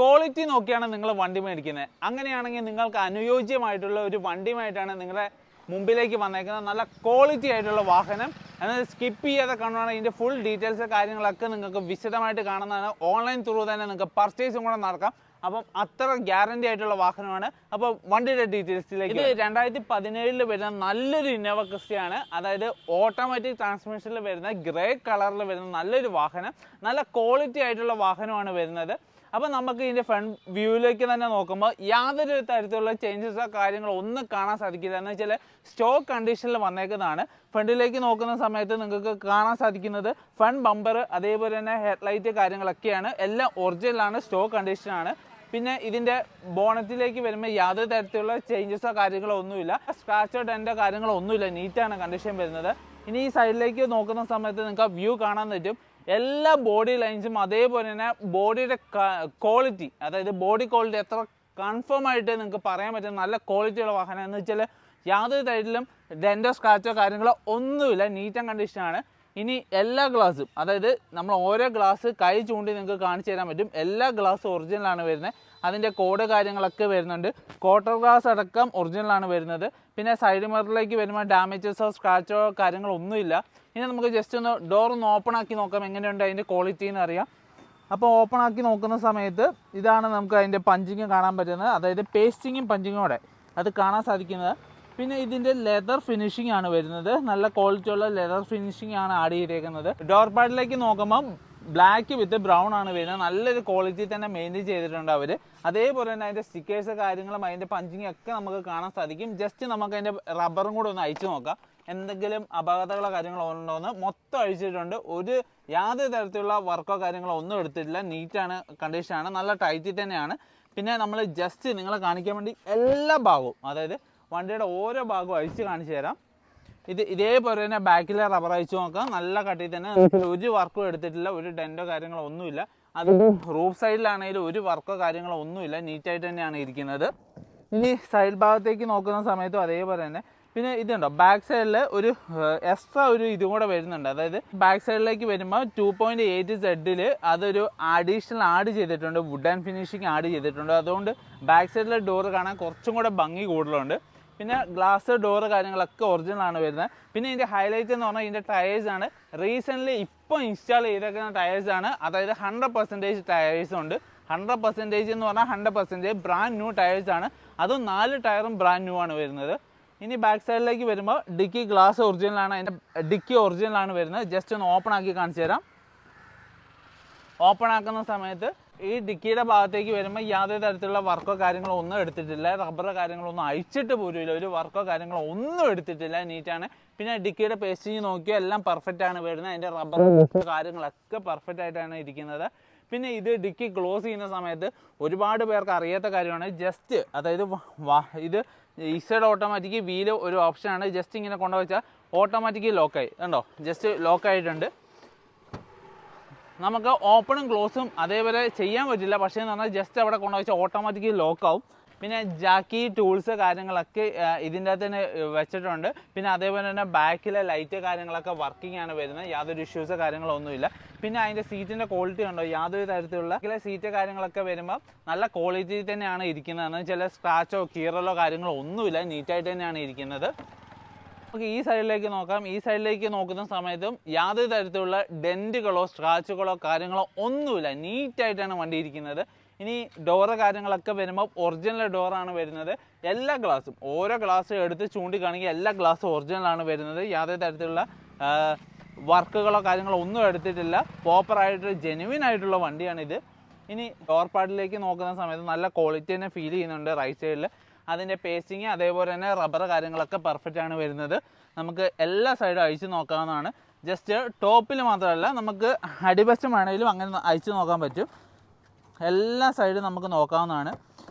Quality നോക്കിയാണ് നിങ്ങൾ വണ്ടി മേടിക്കുന്നത്. അങ്ങനെയാണെങ്കിൽ നിങ്ങൾക്ക് അനുയോജ്യമായിട്ടുള്ള ഒരു വണ്ടിയുമായിട്ടാണ് നിങ്ങളുടെ മുമ്പിലേക്ക് വന്നേക്കുന്നത്. നല്ല ക്വാളിറ്റി ആയിട്ടുള്ള വാഹനം. എന്നാൽ സ്കിപ്പ് ചെയ്യാതെ കാണുവാണെങ്കിൽ ഇതിൻ്റെ ഫുൾ ഡീറ്റെയിൽസ് കാര്യങ്ങളൊക്കെ നിങ്ങൾക്ക് വിശദമായിട്ട് കാണുന്നതാണ്. ഓൺലൈൻ ത്രൂ തന്നെ നിങ്ങൾക്ക് പർച്ചേസും കൂടെ നടക്കാം. അപ്പം അത്ര ഗ്യാരണ്ടി ആയിട്ടുള്ള വാഹനമാണ്. അപ്പോൾ വണ്ടിയുടെ ഡീറ്റെയിൽസിലേക്ക്, ഇത് 2017 വരുന്ന നല്ലൊരു ഇന്നോവ ക്രിസ്റ്റയാണ്. അതായത് ഓട്ടോമാറ്റിക് ട്രാൻസ്മിഷനിൽ വരുന്ന ഗ്രേ കളറിൽ വരുന്ന നല്ലൊരു വാഹനം, നല്ല ക്വാളിറ്റി ആയിട്ടുള്ള വാഹനമാണ് വരുന്നത്. അപ്പോൾ നമുക്ക് ഇതിൻ്റെ ഫ്രണ്ട് വ്യൂവിലേക്ക് തന്നെ നോക്കുമ്പോൾ യാതൊരു തരത്തിലുള്ള ചേഞ്ചസോ കാര്യങ്ങളോ ഒന്നും കാണാൻ സാധിക്കില്ല. എന്ന് വെച്ചാൽ സ്റ്റോക്ക് കണ്ടീഷനിൽ വന്നേക്കുന്നതാണ്. ഫ്രണ്ടിലേക്ക് നോക്കുന്ന സമയത്ത് നിങ്ങൾക്ക് കാണാൻ സാധിക്കുന്നത് ഫ്രണ്ട് ബമ്പർ, അതേപോലെ തന്നെ ഹെഡ്ലൈറ്റ് കാര്യങ്ങളൊക്കെയാണ്. എല്ലാം ഒറിജിനലാണ്, സ്റ്റോക്ക് കണ്ടീഷനാണ്. പിന്നെ ഇതിൻ്റെ ബോണറ്റിലേക്ക് വരുമ്പോൾ യാതൊരു തരത്തിലുള്ള ചേഞ്ചസോ കാര്യങ്ങളോ ഒന്നുമില്ല. സ്ക്രാച്ചോ ഡെൻറ്റോ കാര്യങ്ങളോ ഒന്നുമില്ല, നീറ്റാണ് കണ്ടീഷൻ വരുന്നത്. ഇനി ഈ സൈഡിലേക്ക് നോക്കുന്ന സമയത്ത് നിങ്ങൾക്ക് ആ വ്യൂ കാണാൻ പറ്റും. എല്ലാ ബോഡി ലൈൻസും അതേപോലെ തന്നെ ബോഡിയുടെ ക്വാളിറ്റി, അതായത് ബോഡി ക്വാളിറ്റി എത്ര കൺഫേം ആയിട്ട് നിങ്ങൾക്ക് പറയാൻ പറ്റും നല്ല ക്വാളിറ്റിയുള്ള വാഹനം. എന്ന് വെച്ചാൽ യാതൊരു തരത്തിലും ഡെൻറ്റോ സ്ക്രാച്ചോ കാര്യങ്ങളോ ഒന്നുമില്ല, നീറ്റ് ആൻഡ് കണ്ടീഷനാണ്. ഇനി എല്ലാ ഗ്ലാസും, അതായത് നമ്മൾ ഓരോ ഗ്ലാസ് കൈ ചൂണ്ടി നിങ്ങൾക്ക് കാണിച്ചു തരാൻ പറ്റും. എല്ലാ ഗ്ലാസും ഒറിജിനലാണ് വരുന്നത്. അതിൻ്റെ കോഡ് കാര്യങ്ങളൊക്കെ വരുന്നുണ്ട്. ക്വാർട്ടർ ഗ്ലാസ് അടക്കം ഒറിജിനലാണ് വരുന്നത്. പിന്നെ സൈഡ് മിററിലേക്ക് വരുമ്പോൾ ഡാമേജസോ സ്ക്രാച്ചോ കാര്യങ്ങളോ ഒന്നുമില്ല. ഇനി നമുക്ക് ജസ്റ്റ് ഒന്ന് ഡോർ ഒന്ന് ഓപ്പൺ ആക്കി നോക്കാം എങ്ങനെയുണ്ട് അതിൻ്റെ ക്വാളിറ്റി എന്ന് അറിയാം. അപ്പോൾ ഓപ്പൺ ആക്കി നോക്കുന്ന സമയത്ത് ഇതാണ് നമുക്ക് അതിൻ്റെ പഞ്ചിങ് കാണാൻ പറ്റുന്നത്. അതായത് പേസ്റ്റിങ്ങും പഞ്ചിങ്ങോടെ അത് കാണാൻ സാധിക്കുന്നത്. പിന്നെ ഇതിൻ്റെ ലെതർ ഫിനിഷിംഗ് ആണ് വരുന്നത്. നല്ല ക്വാളിറ്റിയുള്ള ലെതർ ഫിനിഷിംഗ് ആണ് ആഡ് ചെയ്തേക്കുന്നത്. ഡോർ പാഡിലേക്ക് നോക്കുമ്പം ബ്ലാക്ക് വിത്ത് ബ്രൗൺ ആണ് വരുന്നത്. നല്ലൊരു ക്വാളിറ്റി തന്നെ മെയിൻറ്റെയിൻ ചെയ്തിട്ടുണ്ട് അവർ. അതേപോലെ തന്നെ അതിൻ്റെ സ്റ്റിക്കേഴ്സ് കാര്യങ്ങളും അതിൻ്റെ പഞ്ചിങ് ഒക്കെ നമുക്ക് കാണാൻ സാധിക്കും. ജസ്റ്റ് നമുക്ക് അതിൻ്റെ റബ്ബറും കൂടെ ഒന്ന് അയച്ചു നോക്കാം, എന്തെങ്കിലും അപകടങ്ങളോ കാര്യങ്ങളോ ഉണ്ടോയെന്ന്. മൊത്തം അഴിച്ചിട്ടുണ്ട്. യാതൊരു തരത്തിലുള്ള വർക്കോ കാര്യങ്ങളോ ഒന്നും എടുത്തിട്ടില്ല. നീറ്റാണ്, കണ്ടീഷനാണ്, നല്ല ടൈറ്റിൽ തന്നെയാണ്. പിന്നെ നമ്മൾ ജസ്റ്റ് നിങ്ങളെ കാണിക്കാൻ വേണ്ടി എല്ലാ ഭാഗവും, അതായത് വണ്ടിയുടെ ഓരോ ഭാഗവും അഴിച്ച് കാണിച്ചു തരാം. ഇതേപോലെ തന്നെ ബാക്കിലെ റബ്ബർ അഴിച്ചു നോക്കാം. നല്ല കട്ടിയിൽ തന്നെ, ഒരു വർക്കും എടുത്തിട്ടില്ല, ഒരു ഡെൻറ്റോ കാര്യങ്ങളോ ഒന്നുമില്ല. അത് റൂഫ് സൈഡിലാണെങ്കിലും ഒരു വർക്കോ കാര്യങ്ങളോ ഒന്നുമില്ല, നീറ്റായിട്ട് തന്നെയാണ് ഇരിക്കുന്നത്. ഇനി സൈഡ് ഭാഗത്തേക്ക് നോക്കുന്ന സമയത്തും അതേപോലെ തന്നെ. പിന്നെ ഇതുണ്ടോ, ബാക്ക് സൈഡിൽ ഒരു എക്സ്ട്രാ ഒരു ഇതും കൂടെ വരുന്നുണ്ട്. അതായത് ബാക്ക് സൈഡിലേക്ക് വരുമ്പോൾ 2.8 സെഡിൽ അതൊരു അഡീഷണൽ ആഡ് ചെയ്തിട്ടുണ്ട്, വുഡ് ആൻഡ് ഫിനിഷിങ് ആഡ് ചെയ്തിട്ടുണ്ട്. അതുകൊണ്ട് ബാക്ക് സൈഡിലെ ഡോറ് കാണാൻ കുറച്ചും കൂടെ ഭംഗി കൂടുതലുണ്ട്. പിന്നെ ഗ്ലാസ് ഡോറ് കാര്യങ്ങളൊക്കെ ഒറിജിനലാണ് വരുന്നത്. പിന്നെ ഇതിൻ്റെ ഹൈലൈറ്റ് എന്ന് പറഞ്ഞാൽ ഇതിൻ്റെ ടയേഴ്സാണ്. റീസെൻ്റ്ലി ഇപ്പോൾ ഇൻസ്റ്റാൾ ചെയ്തേക്കുന്ന ടയേഴ്സാണ്. അതായത് 100% ടയേഴ്സ് ഉണ്ട്. 100% എന്ന് പറഞ്ഞാൽ 100% ബ്രാൻഡ് ന്യൂ ടയേഴ്സാണ്. അതും 4 ടയറും ബ്രാൻഡ് ന്യൂ ആണ് വരുന്നത്. ഇനി ബാക്ക് സൈഡിലേക്ക് വരുമ്പോൾ ഡിക്കി ഗ്ലാസ് ഒറിജിനലാണ്, അതിൻ്റെ ഡിക്കി ഒറിജിനലാണ് വരുന്നത്. ജസ്റ്റ് ഒന്ന് ഓപ്പൺ ആക്കി കാണിച്ചു തരാം. ഓപ്പൺ ആക്കുന്ന സമയത്ത് ഈ ഡിക്കിയുടെ ഭാഗത്തേക്ക് വരുമ്പോൾ യാതൊരു തരത്തിലുള്ള വർക്കോ കാര്യങ്ങളോ ഒന്നും എടുത്തിട്ടില്ല. റബ്ബറോ കാര്യങ്ങളോ ഒന്നും അഴിച്ചിട്ട് പോലുമില്ല, ഒരു വർക്കോ കാര്യങ്ങളോ ഒന്നും എടുത്തിട്ടില്ല, നീറ്റാണ്. പിന്നെ ഡിക്കിയുടെ പേസ്റ്റിങ് നോക്കിയാൽ എല്ലാം പെർഫെക്റ്റ് ആണ് വരുന്നത്. അതിൻ്റെ റബ്ബർ കാര്യങ്ങളൊക്കെ പെർഫെക്റ്റ് ആയിട്ടാണ് ഇരിക്കുന്നത്. പിന്നെ ഇത് ഡിക്കി ക്ലോസ് ചെയ്യുന്ന സമയത്ത് ഒരുപാട് പേർക്ക് അറിയാത്ത കാര്യമാണ്. ജസ്റ്റ് അതായത് ഇത് ഇസഡ് ഓട്ടോമാറ്റിക് വീല് ഒരു ഓപ്ഷനാണ്. ജസ്റ്റ് ഇങ്ങനെ കൊണ്ടുവച്ചാൽ ഓട്ടോമാറ്റിക് ലോക്കായി, കണ്ടോ, ജസ്റ്റ് ലോക്കായിട്ടുണ്ട്. നമുക്ക് ഓപ്പണും ക്ലോസും അതേപോലെ ചെയ്യാൻ പറ്റില്ല. പക്ഷേ എന്ന് പറഞ്ഞാൽ ജസ്റ്റ് അവിടെ കൊണ്ടുവച്ചാൽ ഓട്ടോമാറ്റിക് ലോക്കാവും. പിന്നെ ജാക്കി ടൂൾസ് കാര്യങ്ങളൊക്കെ ഇതിൻ്റെ അകത്ത് തന്നെ വെച്ചിട്ടുണ്ട്. പിന്നെ അതേപോലെ തന്നെ ബാക്കിലെ ലൈറ്റ് കാര്യങ്ങളൊക്കെ വർക്കിംഗ് ആണ് വരുന്നത്. യാതൊരു ഇഷ്യൂസോ കാര്യങ്ങളോ ഒന്നുമില്ല. പിന്നെ അതിൻ്റെ സീറ്റിൻ്റെ ക്വാളിറ്റി ഉണ്ടോ, യാതൊരു തരത്തിലുള്ള സീറ്റ് കാര്യങ്ങളൊക്കെ വരുമ്പോൾ നല്ല ക്വാളിറ്റി തന്നെയാണ് ഇരിക്കുന്നത്. ചില സ്ക്രാച്ചോ കീറലോ കാര്യങ്ങളോ ഒന്നുമില്ല, നീറ്റായിട്ട് തന്നെയാണ് ഇരിക്കുന്നത്. നമുക്ക് ഈ സൈഡിലേക്ക് നോക്കാം. ഈ സൈഡിലേക്ക് നോക്കുന്ന സമയത്തും യാതൊരു തരത്തിലുള്ള ഡെൻറ്റുകളോ സ്ക്രാച്ചുകളോ കാര്യങ്ങളോ ഒന്നുമില്ല, നീറ്റായിട്ടാണ് വണ്ടി ഇരിക്കുന്നത്. ഇനി ഡോറ് കാര്യങ്ങളൊക്കെ വരുമ്പോൾ ഒറിജിനൽ ഡോറാണ് വരുന്നത്. എല്ലാ ഗ്ലാസും ഓരോ ഗ്ലാസ് എടുത്ത് ചൂണ്ടിക്കാണെങ്കിൽ എല്ലാ ഗ്ലാസും ഒറിജിനലാണ് വരുന്നത്. യാതൊരു തരത്തിലുള്ള വർക്കുകളോ കാര്യങ്ങളോ ഒന്നും എടുത്തിട്ടില്ല. പ്രോപ്പറായിട്ട് ജെനുവിൻ ആയിട്ടുള്ള വണ്ടിയാണിത്. ഇനി ഡോർ പാഡിലേക്ക് നോക്കുന്ന സമയത്ത് നല്ല ക്വാളിറ്റി തന്നെ ഫീൽ ചെയ്യുന്നുണ്ട്. റൈറ്റ് സൈഡിൽ അതിൻ്റെ പേസ്റ്റിങ് അതേപോലെ തന്നെ റബ്ബർ കാര്യങ്ങളൊക്കെ പെർഫെക്റ്റ് ആണ് വരുന്നത്. നമുക്ക് എല്ലാ സൈഡും അഴിച്ച് നോക്കാവുന്നതാണ്. ജസ്റ്റ് ടോപ്പിൽ മാത്രമല്ല, നമുക്ക് അടിവശം വേണമെങ്കിലും അങ്ങനെ അഴിച്ച് നോക്കാൻ പറ്റും. എല്ലാ സൈഡും നമുക്ക് നോക്കാവുന്നതാണ്.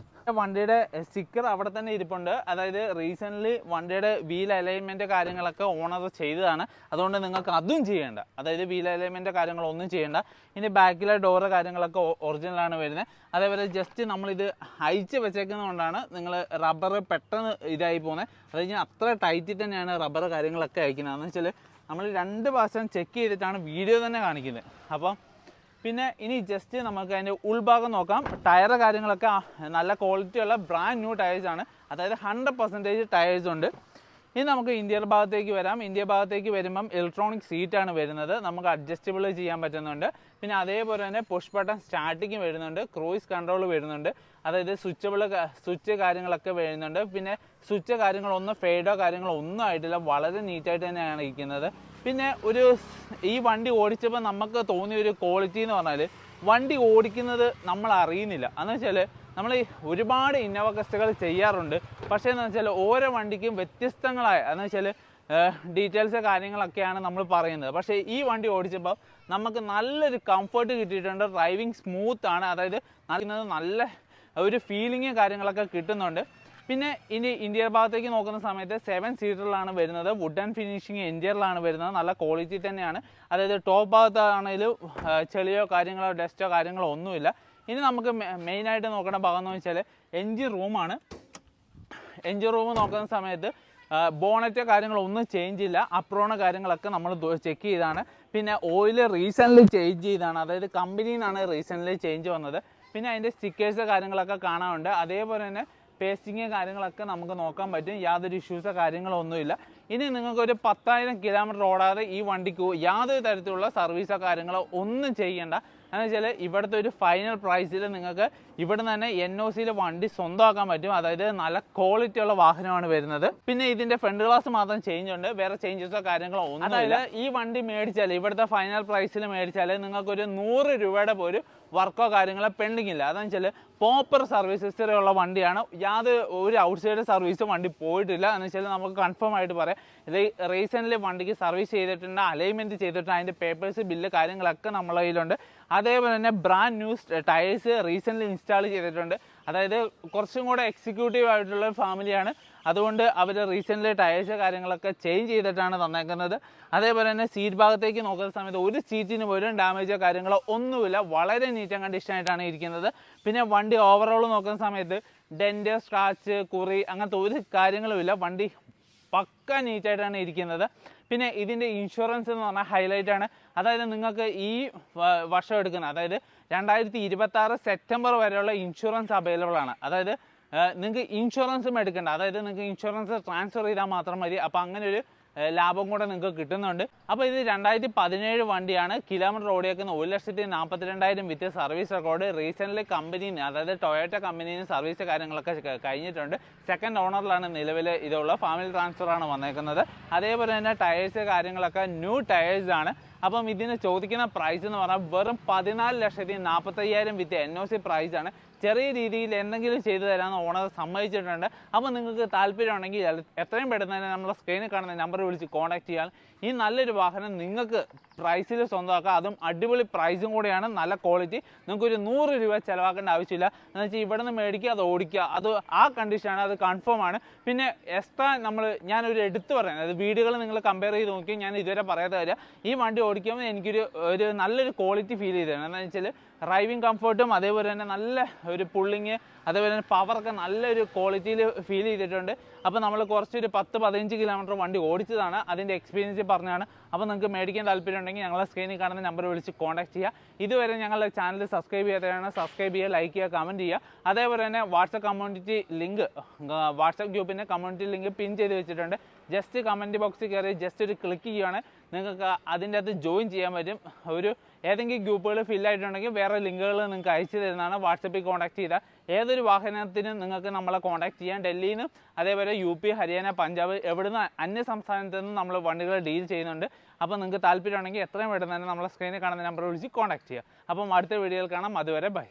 വണ്ടിയുടെ സ്റ്റിക്കർ അവിടെ തന്നെ ഇരിപ്പുണ്ട്. അതായത് റീസെൻ്റ്ലി വണ്ടിയുടെ വീൽ അലൈൻമെൻറ്റ് കാര്യങ്ങളൊക്കെ ഓണർ ചെയ്തതാണ്. അതുകൊണ്ട് നിങ്ങൾക്ക് അതും ചെയ്യേണ്ട, അതായത് വീൽ അലൈൻമെൻറ്റ് കാര്യങ്ങളൊന്നും ചെയ്യേണ്ട. ഇനി ബാക്കിലെ ഡോറ് കാര്യങ്ങളൊക്കെ ഒറിജിനലാണ് വരുന്നത്. അതേപോലെ ജസ്റ്റ് നമ്മളിത് അയച്ച് വെച്ചേക്കുന്നതുകൊണ്ടാണ് നിങ്ങൾ റബ്ബർ പെട്ടെന്ന് ഇതായി പോകുന്നത്. അത് കഴിഞ്ഞാൽ അത്ര ടൈറ്റിൽ തന്നെയാണ് റബ്ബർ കാര്യങ്ങളൊക്കെ അയക്കുന്നത്. എന്ന് വെച്ചാൽ നമ്മൾ 2 പ്രാവശ്യം ചെക്ക് ചെയ്തിട്ടാണ് വീഡിയോ തന്നെ കാണിക്കുന്നത്. അപ്പം പിന്നെ ഇനി ജസ്റ്റ് നമുക്ക് അതിൻ്റെ ഉൾഭാഗം നോക്കാം. ടയർ കാര്യങ്ങളൊക്കെ നല്ല ക്വാളിറ്റിയുള്ള ബ്രാൻഡ് ന്യൂ ടയേഴ്സാണ്, അതായത് 100% ടയേഴ്സ് ഉണ്ട്. ഇനി നമുക്ക് ഇന്ത്യൻ ഭാഗത്തേക്ക് വരാം. ഇന്ത്യ ഭാഗത്തേക്ക് വരുമ്പം ഇലക്ട്രോണിക് സീറ്റാണ് വരുന്നത്, നമുക്ക് അഡ്ജസ്റ്റബിൾ ചെയ്യാൻ പറ്റുന്നുണ്ട്. പിന്നെ അതേപോലെ തന്നെ പുഷ് ബട്ടൺ സ്റ്റാർട്ടിങ് വരുന്നുണ്ട്, ക്രൂയിസ് കൺട്രോൾ വരുന്നുണ്ട്, അതായത് സ്വിച്ച് കാര്യങ്ങളൊക്കെ വരുന്നുണ്ട്. പിന്നെ സ്വിച്ച് കാര്യങ്ങളൊന്നും ഫെയ്ഡോ കാര്യങ്ങളോ ഒന്നും ആയിട്ടില്ല, വളരെ നീറ്റായിട്ട് തന്നെയാണ് ഇരിക്കുന്നത്. പിന്നെ ഈ വണ്ടി ഓടിച്ചപ്പോൾ നമുക്ക് തോന്നിയ ഒരു ക്വാളിറ്റി എന്ന് പറഞ്ഞാൽ വണ്ടി ഓടിക്കുന്നത് നമ്മൾ അറിയുന്നില്ല. എന്ന് വെച്ചാൽ നമ്മൾ ഒരുപാട് ഇന്നോവ ക്രിസ്റ്റകൾ ചെയ്യാറുണ്ട്, പക്ഷേ എന്ന് വെച്ചാൽ ഓരോ വണ്ടിക്കും വ്യത്യസ്തങ്ങളായ എന്ന് വെച്ചാൽ ഡീറ്റെയിൽസ് കാര്യങ്ങളൊക്കെയാണ് നമ്മൾ പറയുന്നത്. പക്ഷേ ഈ വണ്ടി ഓടിച്ചപ്പോൾ നമുക്ക് നല്ലൊരു കംഫർട്ട് കിട്ടിയിട്ടുണ്ട്, ഡ്രൈവിംഗ് സ്മൂത്ത് ആണ്, അതായത് നല്ല ഒരു ഫീലിംഗ് കാര്യങ്ങളൊക്കെ കിട്ടുന്നുണ്ട്. പിന്നെ ഇനി ഇന്ത്യൻ ഭാഗത്തേക്ക് നോക്കുന്ന സമയത്ത് 7 സീറ്ററിലാണ് വരുന്നത്, വുഡ് ആൻഡ് ഫിനിഷിങ് ഇന്ത്യയിലാണ് വരുന്നത്, നല്ല ക്വാളിറ്റി തന്നെയാണ്. അതായത് ടോപ്പ് ഭാഗത്താണെങ്കിലും ചെളിയോ കാര്യങ്ങളോ ഡസ്റ്റോ കാര്യങ്ങളോ ഒന്നുമില്ല. ഇനി നമുക്ക് മെയിനായിട്ട് നോക്കേണ്ട ഭാഗം എന്ന് വെച്ചാൽ എൻജിൻ റൂമാണ്. എൻജിൻ റൂം നോക്കുന്ന സമയത്ത് ബോണറ്റ് കാര്യങ്ങളൊന്നും ചേഞ്ച് ഇല്ല, അപ്രോണ കാര്യങ്ങളൊക്കെ നമ്മൾ ചെക്ക് ചെയ്താണ്. പിന്നെ ഓയിൽ റീസെൻ്റ്ലി ചേഞ്ച് ചെയ്താണ്, അതായത് കമ്പനിയിൽ നിന്നാണ് റീസെൻ്റ്ലി ചേഞ്ച് വന്നത്. പിന്നെ അതിൻ്റെ സ്റ്റിക്കേഴ്സ് കാര്യങ്ങളൊക്കെ കാണാനുണ്ട്, അതേപോലെ തന്നെ പേസ്റ്റിങ് കാര്യങ്ങളൊക്കെ നമുക്ക് നോക്കാൻ പറ്റും, യാതൊരു ഇഷ്യൂസോ കാര്യങ്ങളോ ഒന്നുമില്ല. ഇനി നിങ്ങൾക്കൊരു 10,000 കിലോമീറ്റർ ഓടാതെ ഈ വണ്ടിക്ക് യാതൊരു തരത്തിലുള്ള സർവീസോ കാര്യങ്ങളോ ഒന്നും ചെയ്യേണ്ട. എന്ന് വെച്ചാൽ ഇവിടുത്തെ ഒരു ഫൈനൽ പ്രൈസിൽ നിങ്ങൾക്ക് ഇവിടുന്ന് തന്നെ NOCയിൽ വണ്ടി സ്വന്തമാക്കാൻ പറ്റും, അതായത് നല്ല ക്വാളിറ്റി ഉള്ള വാഹനമാണ് വരുന്നത്. പിന്നെ ഇതിൻ്റെ ഫ്രണ്ട് ഗ്ലാസ് മാത്രം ചേഞ്ച് ഉണ്ട്, വേറെ ചേഞ്ചസോ കാര്യങ്ങളോ ഒന്നും. അതായത് ഈ വണ്ടി മേടിച്ചാൽ ഇവിടുത്തെ ഫൈനൽ പ്രൈസിൽ മേടിച്ചാൽ നിങ്ങൾക്കൊരു 100 രൂപയുടെ പോലും വർക്കോ കാര്യങ്ങളോ പെൻഡിങ് ഇല്ല. അതെന്ന് വെച്ചാൽ പ്രോപ്പർ സർവീസ് ഹിസ്റ്ററി ഉള്ള വണ്ടിയാണ്, യാതൊരു ഔട്ട്സൈഡ് സർവീസും വണ്ടി പോയിട്ടില്ല. എന്ന് വെച്ചാൽ നമുക്ക് കൺഫേം ആയിട്ട് പറയാം, ഇത് റീസെൻ്റ്ലി വണ്ടിക്ക് സർവീസ് ചെയ്തിട്ടുണ്ട്, അലൈൻമെൻറ്റ് ചെയ്തിട്ടുണ്ട്, അതിൻ്റെ പേപ്പേഴ്സ് ബില്ല് കാര്യങ്ങളൊക്കെ നമ്മളെ കയ്യിലുണ്ട്. അതേപോലെ തന്നെ brand new tyres recently install ചെയ്തിട്ടുണ്ട്, അതായത് കുറച്ചും കൂടെ എക്സിക്യൂട്ടീവ് ആയിട്ടുള്ള ഫാമിലിയാണ്, അതുകൊണ്ട് അവർ റീസെൻ്റ്ലി ടയേഴ്സ് കാര്യങ്ങളൊക്കെ ചേഞ്ച് ചെയ്തിട്ടാണ് തന്നേക്കുന്നത്. അതേപോലെ തന്നെ സീറ്റ് ഭാഗത്തേക്ക് നോക്കുന്ന സമയത്ത് ഒരു സീറ്റിന് പോലും ഡാമേജോ കാര്യങ്ങളോ ഒന്നുമില്ല, വളരെ നീറ്റ് ആൻഡ് കണ്ടീഷൻ ആയിട്ടാണ് ഇരിക്കുന്നത്. പിന്നെ വണ്ടി ഓവറോൾ നോക്കുന്ന സമയത്ത് ഡെൻറ്റ്, സ്ക്രാച്ച്, കുറി അങ്ങനത്തെ ഒരു കാര്യങ്ങളുമില്ല, വണ്ടി പക്ക നീറ്റായിട്ടാണ് ഇരിക്കുന്നത്. പിന്നെ ഇതിൻ്റെ ഇൻഷുറൻസ് എന്ന് പറഞ്ഞാൽ ഹൈലൈറ്റ് ആണ്, അതായത് നിങ്ങൾക്ക് ഈ വർഷം എടുക്കുന്ന അതായത് 2026 സെപ്റ്റംബർ വരെയുള്ള ഇൻഷുറൻസ് അവൈലബിൾ ആണ്. അതായത് നിങ്ങൾക്ക് ഇൻഷുറൻസും എടുക്കേണ്ട, അതായത് നിങ്ങൾക്ക് ഇൻഷുറൻസ് ട്രാൻസ്ഫർ ചെയ്താൽ മാത്രം മതി. അപ്പോൾ അങ്ങനെ ഒരു ലാഭം കൂടെ നിങ്ങൾക്ക് കിട്ടുന്നുണ്ട്. അപ്പോൾ ഇത് 2017 വണ്ടിയാണ്, കിലോമീറ്റർ ഓടിയേക്കുന്ന 1,42,000 വിത്ത് സർവീസ് റെക്കോർഡ്. റീസെൻ്റ്ലി കമ്പനിന് അതായത് ടൊയോട്ട കമ്പനിന് സർവീസ് കാര്യങ്ങളൊക്കെ കഴിഞ്ഞിട്ടുണ്ട്. സെക്കൻഡ് ഓണറിലാണ് നിലവിൽ ഇതുള്ള, ഫാമിലി ട്രാൻസ്ഫറാണ് വന്നേക്കുന്നത്. അതേപോലെ തന്നെ ടയേഴ്സ് കാര്യങ്ങളൊക്കെ ന്യൂ ടയേഴ്സ് ആണ്. അപ്പം ഇതിന് ചോദിക്കുന്ന പ്രൈസ് എന്ന് പറഞ്ഞാൽ വെറും 14,40,000 വിത്ത് NOC പ്രൈസാണ്. ചെറിയ രീതിയിൽ എന്തെങ്കിലും ചെയ്തു തരാമെന്ന് ഓണർ സമ്മതിച്ചിട്ടുണ്ട്. അപ്പോൾ നിങ്ങൾക്ക് താല്പര്യമുണ്ടെങ്കിൽ എത്രയും പെട്ടെന്ന് തന്നെ നമ്മളെ സ്ക്രീനിൽ കാണുന്ന നമ്പർ വിളിച്ച് കോൺടാക്ട് ചെയ്യാം. ഈ നല്ലൊരു വാഹനം നിങ്ങൾക്ക് പ്രൈസിൽ സ്വന്തമാക്കാം, അതും അടിപൊളി പ്രൈസും കൂടെയാണ്, നല്ല ക്വാളിറ്റി. നിങ്ങൾക്കൊരു 100 രൂപ ചിലവാക്കേണ്ട ആവശ്യമില്ല. എന്ന് വെച്ചാൽ ഇവിടെ നിന്ന് മേടിക്കുക, അത് ഓടിക്കുക, അത് ആ കണ്ടീഷനാണ്, അത് കൺഫേം ആണ്. പിന്നെ എക്സ്ട്രാ ഞാനൊരു എടുത്ത് പറയുന്നത്, അത് വീടുകൾ നിങ്ങൾ കമ്പയർ ചെയ്ത് നോക്കി, ഞാൻ ഇതുവരെ പറയാതെ വരിക, ഈ വണ്ടി ഓടിക്കുമ്പോൾ എനിക്കൊരു നല്ലൊരു ക്വാളിറ്റി ഫീൽ ചെയ്തതാണ്. എന്താണെന്ന് വെച്ചാൽ ഡ്രൈവിംഗ് കംഫർട്ടും അതേപോലെ തന്നെ നല്ല ഒരു പുള്ളിങ്, അതേപോലെ തന്നെ പവറൊക്കെ നല്ലൊരു ക്വാളിറ്റിയിൽ ഫീൽ ചെയ്തിട്ടുണ്ട്. അപ്പോൾ നമ്മൾ കുറച്ചൊരു 10-15 കിലോമീറ്റർ വണ്ടി ഓടിച്ചതാണ്, അതിൻ്റെ എക്സ്പീരിയൻസ് പറഞ്ഞാണ്. അപ്പോൾ നിങ്ങൾക്ക് മേടിക്കാൻ താല്പര്യം ഉണ്ടെങ്കിൽ ഞങ്ങളെ സ്ക്രീനിൽ കാണുന്ന നമ്പർ വിളിച്ച് കോൺടാക്ട് ചെയ്യുക. ഇതുവരെ ഞങ്ങളുടെ ചാനൽ സബ്സ്ക്രൈബ് ചെയ്യാത്തതാണ്, സബ്സ്ക്രൈബ് ചെയ്യുക, ലൈക്ക് ചെയ്യുക, കമൻറ്റ് ചെയ്യുക. അതേപോലെ തന്നെ വാട്സപ്പ് കമ്മ്യൂണിറ്റി ലിങ്ക്, വാട്സപ്പ് ഗ്രൂപ്പിൻ്റെ കമ്മ്യൂണിറ്റി ലിങ്ക് പിൻ ചെയ്ത് വെച്ചിട്ടുണ്ട്. ജസ്റ്റ് കമൻറ്റ് ബോക്സിൽ കയറി ജസ്റ്റ് ഒരു ക്ലിക്ക് ചെയ്യുകയാണ്, നിങ്ങൾക്ക് അതിൻ്റെ അകത്ത് ജോയിൻ ചെയ്യാൻ പറ്റും. ഏതെങ്കിലും ഗ്രൂപ്പുകൾ ഫില്ലായിട്ടുണ്ടെങ്കിൽ വേറെ ലിങ്കുകൾ നിങ്ങൾക്ക് അയച്ചു തരുന്നതാണ്. വാട്സപ്പിൽ കോൺടാക്ട് ചെയ്താൽ ഏതൊരു വാഹനത്തിനും നിങ്ങൾക്ക് നമ്മളെ കോൺടാക്ട് ചെയ്യാം. ഡൽഹിയിൽ നിന്നും അതേപോലെ UP, ഹരിയാന, പഞ്ചാബ് എവിടുന്ന് അന്യ സംസ്ഥാനത്ത് നിന്നും നമ്മൾ വണ്ടികൾ ഡീൽ ചെയ്യുന്നുണ്ട്. അപ്പോൾ നിങ്ങൾക്ക് താല്പര്യമുണ്ടെങ്കിൽ എത്രയും പെട്ടെന്ന് തന്നെ നമ്മളെ സ്ക്രീനിൽ കാണുന്ന നമ്പർ വിളിച്ച് കോൺടാക്ട് ചെയ്യുക. അപ്പം അടുത്ത വീഡിയോയിൽ കാണാം, അതുവരെ ബൈ.